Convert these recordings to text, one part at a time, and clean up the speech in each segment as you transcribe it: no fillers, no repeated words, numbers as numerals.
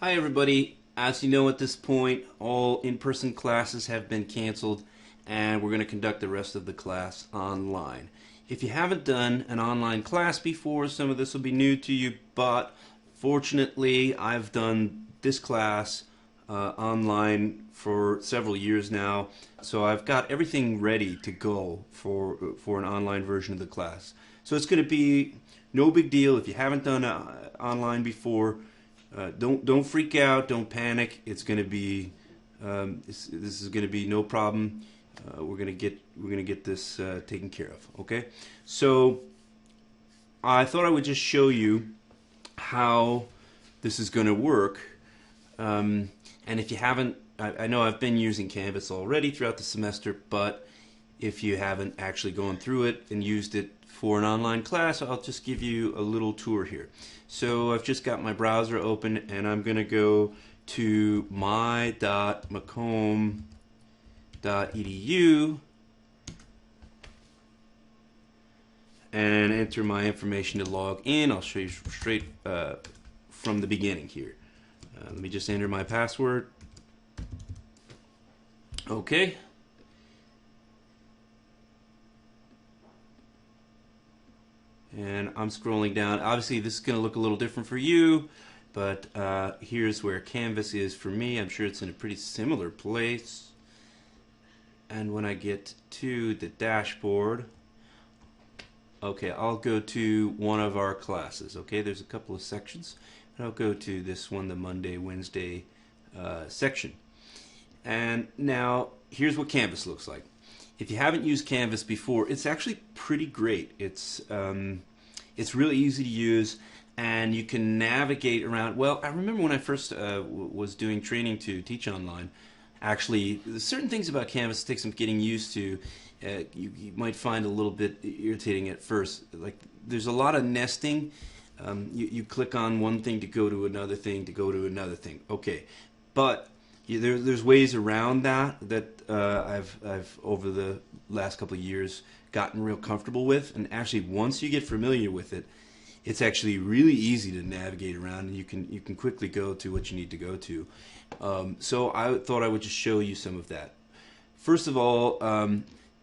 Hi everybody. As you know at this point, all in-person classes have been canceled and we're going to conduct the rest of the class online. If you haven't done an online class before, some of this will be new to you, but fortunately I've done this class online for several years now, so I've got everything ready to go for an online version of the class. So it's going to be no big deal if you haven't done online before. Don't freak out. Don't panic. It's going to be this is going to be no problem. We're gonna get this taken care of. Okay. So I thought I would just show you how this is going to work. And if you haven't, I know I've been using Canvas already throughout the semester, but if you haven't actually gone through it and used it for an online class, I'll just give you a little tour here. So I've just got my browser open and I'm going to go to my.macomb.edu and enter my information to log in. I'll show you straight from the beginning here. Let me just enter my password. Okay. And I'm scrolling down. Obviously, this is going to look a little different for you, but here's where Canvas is for me. I'm sure it's in a pretty similar place. And when I get to the dashboard, okay, I'll go to one of our classes. Okay, there's a couple of sections. And I'll go to this one, the Monday, Wednesday section. And now, here's what Canvas looks like. If you haven't used Canvas before, it's actually pretty great. It's really easy to use, and you can navigate around. Well, I remember when I first was doing training to teach online. Actually, there's certain things about Canvas that take some getting used to. You might find a little bit irritating at first. Like there's a lot of nesting. You click on one thing to go to another thing to go to another thing. Okay, but there's ways around that I've over the last couple of years gotten real comfortable with, and actually once you get familiar with it, it's actually really easy to navigate around, and you can quickly go to what you need to go to. So I thought I would just show you some of that. First of all,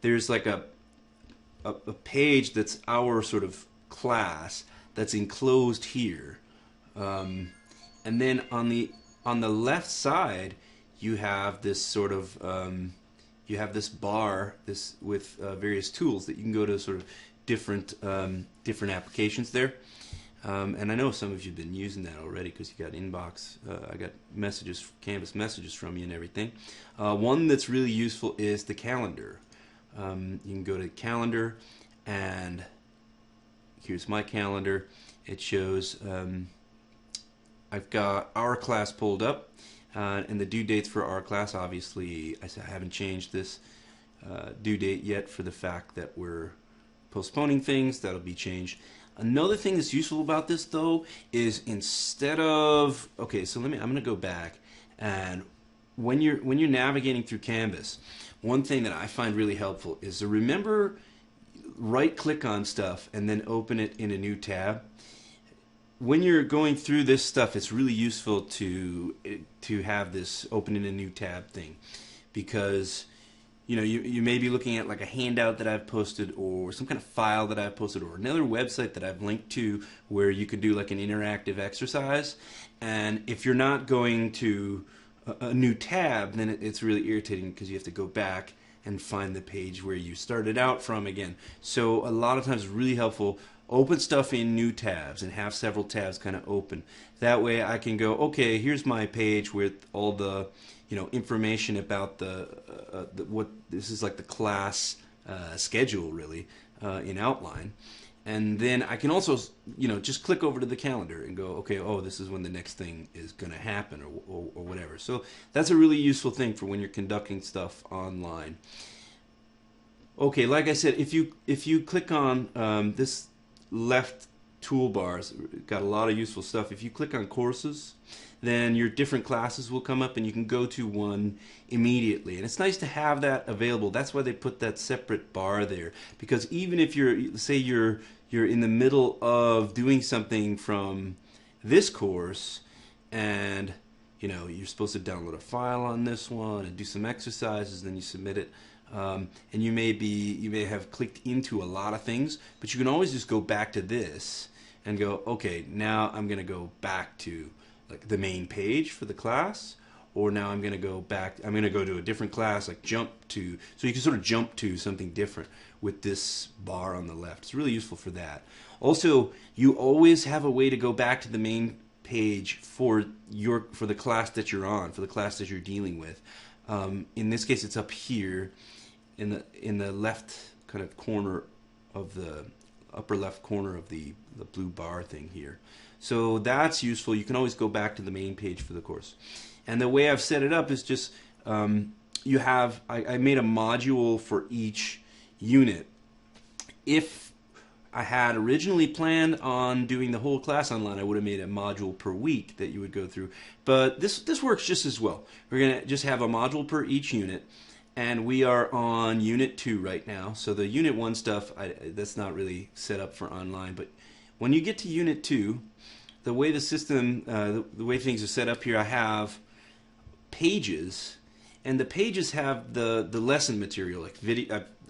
there's like a page that's our sort of class that's enclosed here, and then on the left side you have this sort of you have this bar with various tools that you can go to sort of different applications there. And I know some of you have been using that already because you got inbox. I got messages, Canvas messages from you and everything. One that's really useful is the calendar. You can go to calendar, and here's my calendar. It shows I've got our class pulled up, and the due dates for our class. Obviously, I haven't changed this due date yet for the fact that we're postponing things. That'll be changed. Another thing that's useful about this, though, is instead of so I'm going to go back, and when you're navigating through Canvas, one thing that I find really helpful is to remember right-click on stuff and then open it in a new tab. When you're going through this stuff, it's really useful to have this open in a new tab thing, because you may be looking at like a handout that I've posted, or some kind of file that I've posted, or another website that I've linked to where you could do like an interactive exercise. And if you're not going to a new tab, then it's really irritating because you have to go back and find the page where you started out from again. So a lot of times it's really helpful, open stuff in new tabs and have several tabs kind of open. That way I can go, okay, here's my page with all the information about the what this is, like the class schedule really in outline. And then I can also just click over to the calendar and go, okay, oh, this is when the next thing is going to happen, or whatever. So that's a really useful thing for when you're conducting stuff online. Okay, like I said, if you click on this left toolbars, got a lot of useful stuff. If you click on courses, then your different classes will come up and you can go to one immediately. And it's nice to have that available. That's why they put that separate bar there, because even if you're in the middle of doing something from this course and you're supposed to download a file on this one and do some exercises, then you submit it. And you may have clicked into a lot of things, but you can always just go back to this and go, okay, now I'm going to go back to like the main page for the class, or now I'm going to go to a different class, like jump to, so you can sort of jump to something different with this bar on the left. It's really useful for that. Also, you always have a way to go back to the main page for the class that you're on, for the class that you're dealing with. In this case, it's up here in the left kind of corner of the upper left corner of the blue bar thing here. So that's useful. You can always go back to the main page for the course. And the way I've set it up is just I made a module for each unit. If I had originally planned on doing the whole class online, I would have made a module per week that you would go through. But this works just as well. We're going to just have a module per each unit. And we are on Unit 2 right now. So the Unit 1 stuff, that's not really set up for online. But when you get to Unit 2, the way the system, the way things are set up here, I have pages. And the pages have the lesson material. Like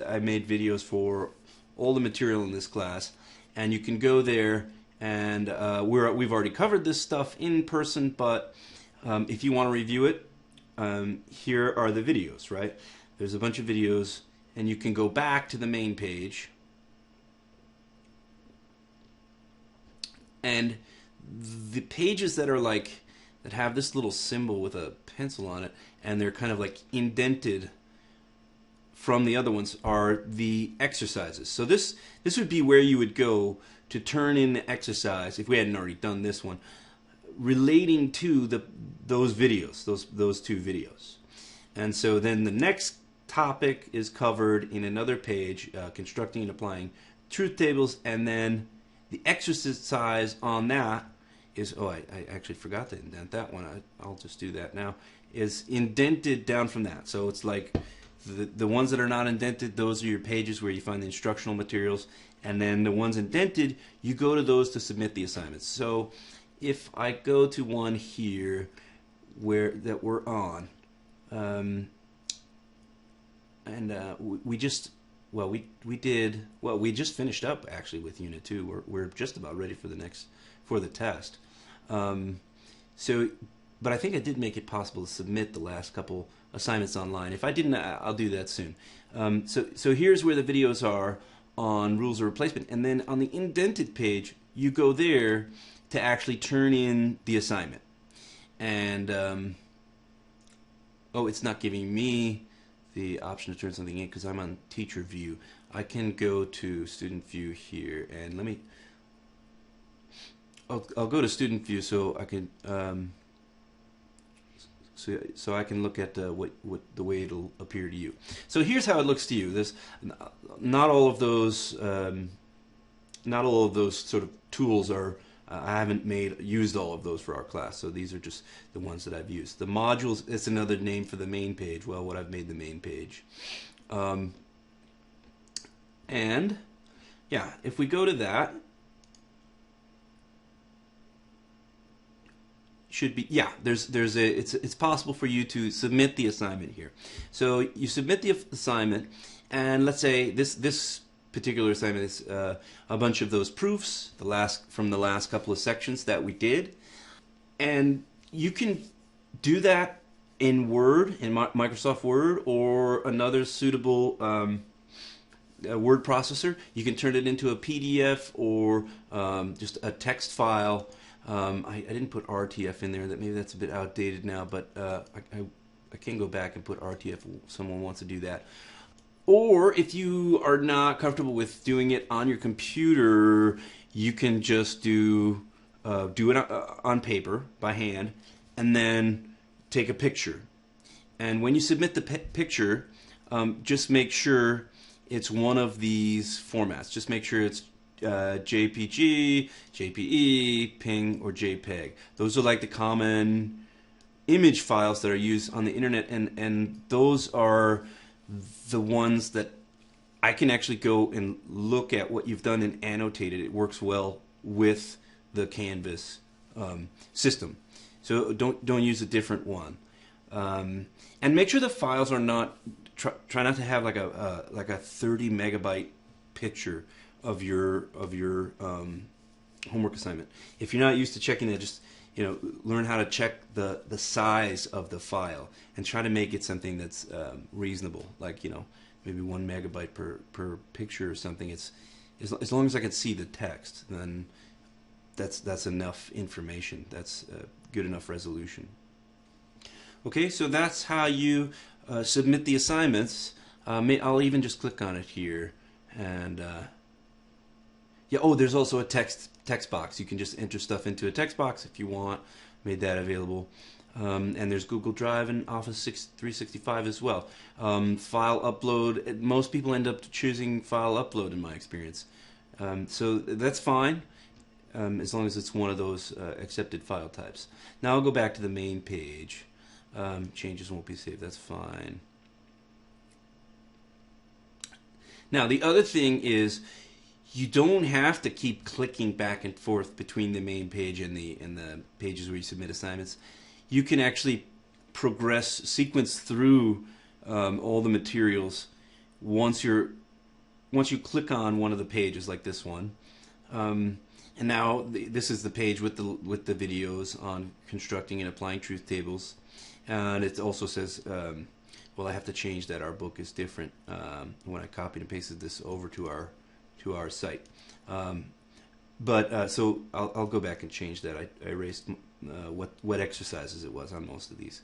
I made videos for all the material in this class. And you can go there, and we've already covered this stuff in person. But if you want to review it, here are the videos, right? There's a bunch of videos, and you can go back to the main page, and the pages that have this little symbol with a pencil on it, and they're kind of like indented from the other ones, are the exercises. So this would be where you would go to turn in the exercise, if we hadn't already done this one, relating to those videos, those two videos. And so then the next topic is covered in another page, constructing and applying truth tables, and then the exercise on that is, I actually forgot to indent that one. I'll just do that now, is indented down from that. So it's like the ones that are not indented, those are your pages where you find the instructional materials, and then the ones indented, you go to those to submit the assignments. So if I go to one here that we're on, we just finished up actually with Unit 2. We're just about ready for the test. But I think I did make it possible to submit the last couple assignments online. If I didn't, I'll do that soon. So here's where the videos are on rules of replacement, and then on the indented page, you go there to actually turn in the assignment. And it's not giving me the option to turn something in because I'm on teacher view. I can go to student view here, and I'll go to student view so I can so I can look at what the way it'll appear to you. So here's how it looks to you. There's not all of those sort of tools are. I haven't used all of those for our class, so these are just the ones that I've used. The modules, it's another name for the main page. Well, what I've made the main page. And yeah, if we go to that, should be, yeah, it's possible for you to submit the assignment here. So you submit the assignment, and let's say this particular assignment is a bunch of those proofs, from the last couple of sections that we did, and you can do that in Word, in Microsoft Word, or another suitable word processor. You can turn it into a PDF or just a text file. I didn't put RTF in there. Maybe that's a bit outdated now, but I can go back and put RTF if someone wants to do that. Or if you are not comfortable with doing it on your computer, you can just do it on paper by hand, and then take a picture. And when you submit the picture, just make sure it's one of these formats. Just make sure it's JPG, JPE, PNG, or JPEG. Those are like the common image files that are used on the internet, and those are the ones that I can actually go and look at what you've done and annotate it. It works well with the Canvas system. So don't use a different one. And make sure the files are not, try not to have like a 30 megabyte picture of your homework assignment. If you're not used to checking that, just learn how to check the size of the file and try to make it something that's reasonable, like maybe 1 megabyte per picture or something. It's as long as I can see the text, then that's enough information. That's good enough resolution. Okay, so that's how you submit the assignments. I'll even just click on it here, and yeah. Oh, there's also a text box. You can just enter stuff into a text box if you want. Made that available. And there's Google Drive and Office 365 as well. File upload. Most people end up choosing file upload in my experience. So that's fine, as long as it's one of those accepted file types. Now I'll go back to the main page. Changes won't be saved. That's fine. Now the other thing is, you don't have to keep clicking back and forth between the main page and the pages where you submit assignments. You can actually sequence through all the materials once you click on one of the pages, like this one. And now this is the page with the videos on constructing and applying truth tables. And it also says, well, I have to change that. Our book is different when I copied and pasted this over to our site. So I'll go back and change that. I erased what exercises it was on most of these,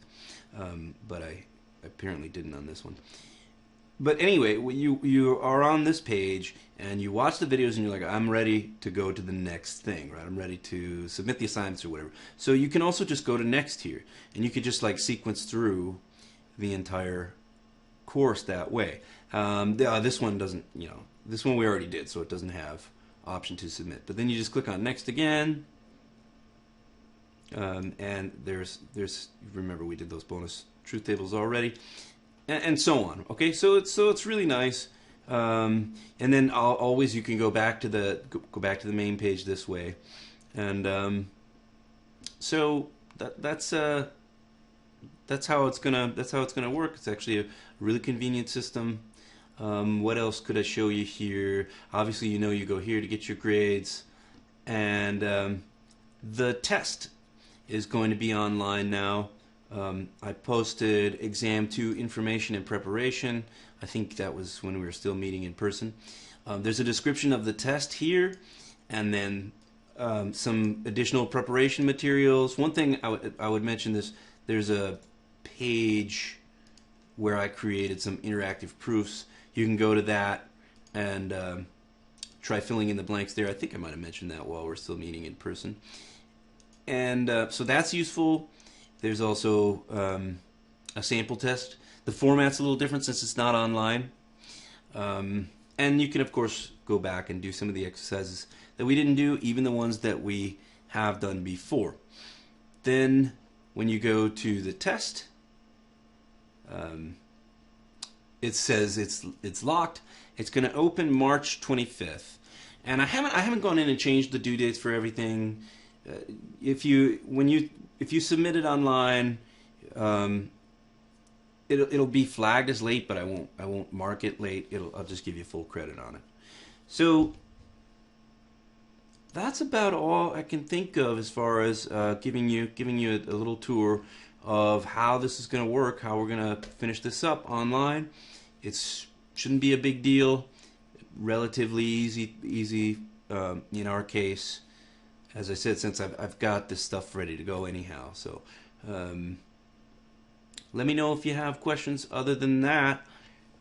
but I apparently didn't on this one. But anyway, you are on this page and you watch the videos and you're like, I'm ready to go to the next thing, right? I'm ready to submit the assignments or whatever. So you can also just go to next here, and you could just like sequence through the entire course that way. This one doesn't, this one we already did, so it doesn't have option to submit. But then you just click on next again, and there's remember we did those bonus truth tables already, and so on. Okay, so it's really nice. And then always you can go back to the main page this way, and so that's how it's gonna work. It's actually a really convenient system. What else could I show you here? Obviously, you go here to get your grades, and the test is going to be online now. I posted exam 2 information and preparation. I think that was when we were still meeting in person. There's a description of the test here, and then some additional preparation materials. One thing I would mention this, there's a page where I created some interactive proofs. You can go to that and try filling in the blanks there. I think I might have mentioned that while we're still meeting in person. And so that's useful. There's also a sample test. The format's a little different since it's not online. And you can, of course, go back and do some of the exercises that we didn't do, even the ones that we have done before. Then when you go to the test, it says it's locked. It's going to open March 25th, and I haven't gone in and changed the due dates for everything. If you submit it online, it'll be flagged as late, but I won't mark it late. I'll just give you full credit on it. So that's about all I can think of as far as giving you a little tour of how this is going to work, how we're going to finish this up online. It shouldn't be a big deal, relatively easy in our case. As I said, since I've got this stuff ready to go anyhow. So let me know if you have questions. Other than that,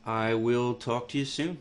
I will talk to you soon.